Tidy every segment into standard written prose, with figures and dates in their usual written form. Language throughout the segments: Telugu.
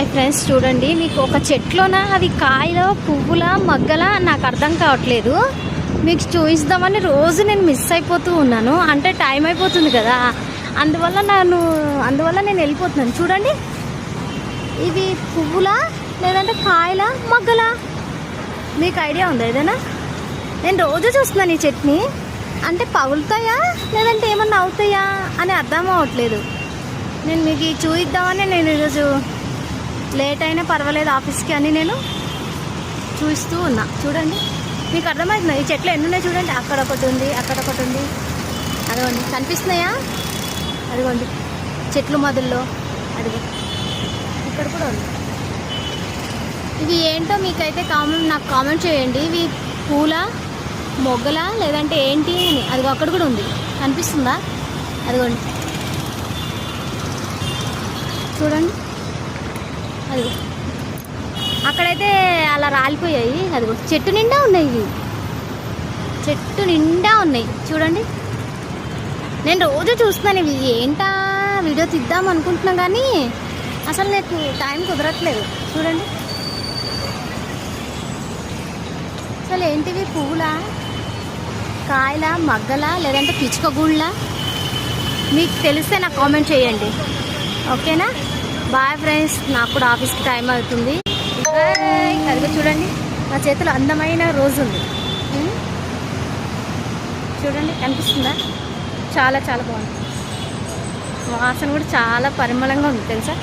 హాయ్ ఫ్రెండ్స్, చూడండి మీకు ఒక చెట్లోన అవి కాయలో పువ్వుల మొగ్గల నాకు అర్థం కావట్లేదు. మీకు చూపిస్తామని రోజు నేను మిస్ అయిపోతూ ఉన్నాను. అంటే టైం అయిపోతుంది కదా, అందువల్ల నేను వెళ్ళిపోతున్నాను. చూడండి, ఇవి పువ్వుల లేదంటే కాయల మొగ్గల మీకు ఐడియా ఉందా ఏదైనా? నేను రోజు చూస్తున్నాను ఈ చెట్టుని. అంటే పగులుతాయా లేదంటే ఏమన్నా అవుతాయా అని అర్థం అవ్వట్లేదు. నేను మీకు చూపిద్దామని నేను ఈరోజు లేట్ అయినా పర్వాలేదు ఆఫీస్కి అని నేను చూస్తూ ఉన్నా. చూడండి, మీకు అర్థమవుతుంది ఈ చెట్లు ఎన్ని ఉన్నాయి చూడండి. అక్కడ ఒకటి ఉంది, అక్కడ ఒకటి ఉంది. అదిగోండి, కనిపిస్తున్నాయా? అదిగోండి చెట్లు మొదల్లో, అదిగో ఇక్కడ కూడా ఉంది. ఇవి ఏంటో మీకైతే నాకు కామెంట్ చేయండి. ఇవి పూల మొగ్గల లేదంటే ఏంటి అని. అదిగో అక్కడ కూడా ఉంది, కనిపిస్తుందా? అదిగోండి చూడండి, అదిగో అక్కడైతే అలా రాలిపోయాయి. అదిగో చెట్టు నిండా ఉన్నాయి, ఇవి చెట్టు నిండా ఉన్నాయి. చూడండి, నేను రోజు చూస్తున్నాను. ఇవి ఏంటా వీడియో తీద్దాం అనుకుంటున్నా కానీ అసలు నాకు టైం కుదరట్లేదు. చూడండి, అసలు ఏంటివి పువ్వులా కాయల మగ్గల లేదంటే పిచ్చుకగూళ్ళ? మీకు తెలిస్తే నాకు కామెంట్ చేయండి, ఓకేనా? బాయ్ ఫ్రెండ్స్, నాకు కూడా ఆఫీస్కి టైం అవుతుంది. అదిగో చూడండి, నా చేతిలో అందమైన రోజు ఉంది. చూడండి, కనిపిస్తుందా? చాలా చాలా బాగుంది. వాసన కూడా చాలా పరిమళంగా ఉంది తెలుసా.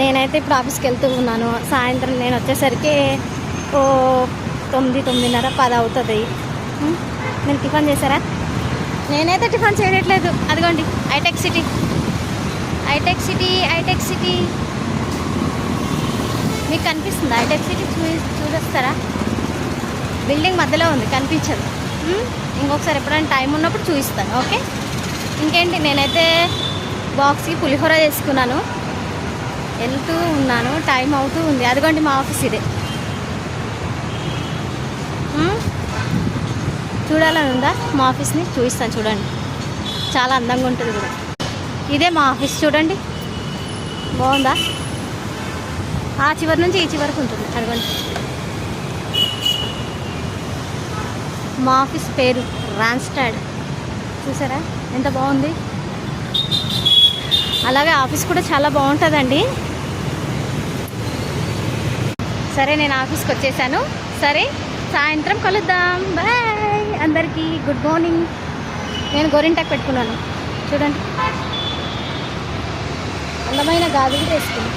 నేనైతే ఇప్పుడు ఆఫీస్కి వెళ్తూ ఉన్నాను. సాయంత్రం నేను వచ్చేసరికి 9, 9:30, 10 అవుతుంది. నేను టిఫిన్ చేశారా? నేనైతే టిఫిన్ చేయట్లేదు. అదిగోండి hitech city, hitech city, hitech city మీకు కనిపిస్తుంది. హైటెక్ సిటీ చూపిస్తారా? బిల్డింగ్ మధ్యలో ఉంది, కనిపించదు. ఇంకొకసారి ఎప్పుడైనా టైం ఉన్నప్పుడు చూపిస్తాను, ఓకే? ఇంకేంటి, నేనైతే బాక్స్కి పులిహోర చేసుకున్నాను, వెళ్తూ ఉన్నాను. టైం అవుతూ ఉంది. అదిగోండి మా ఆఫీస్ ఇదే. చూడాలని ఉందా మా ఆఫీస్ని? చూపిస్తాను చూడండి, చాలా అందంగా ఉంటుంది కూడా. ఇదే మా ఆఫీస్, చూడండి బాగుందా? ఆ చివరి నుంచి ఈ చివరికి ఉంటుంది. అదిగోండి మా ఆఫీస్ పేరు రాన్స్టాడ్. చూసారా ఎంత బాగుంది? అలాగే ఆఫీస్ కూడా చాలా బాగుంటుందండి. సరే, నేను ఆఫీస్కి వచ్చేసాను. సరే, సాయంత్రం కలుద్దాం. బాయ్ అందరికీ, గుడ్ మార్నింగ్. నేను గోరింటాకు పెట్టుకున్నాను చూడండి, అందమైన గాజులు వేసుకున్నాను.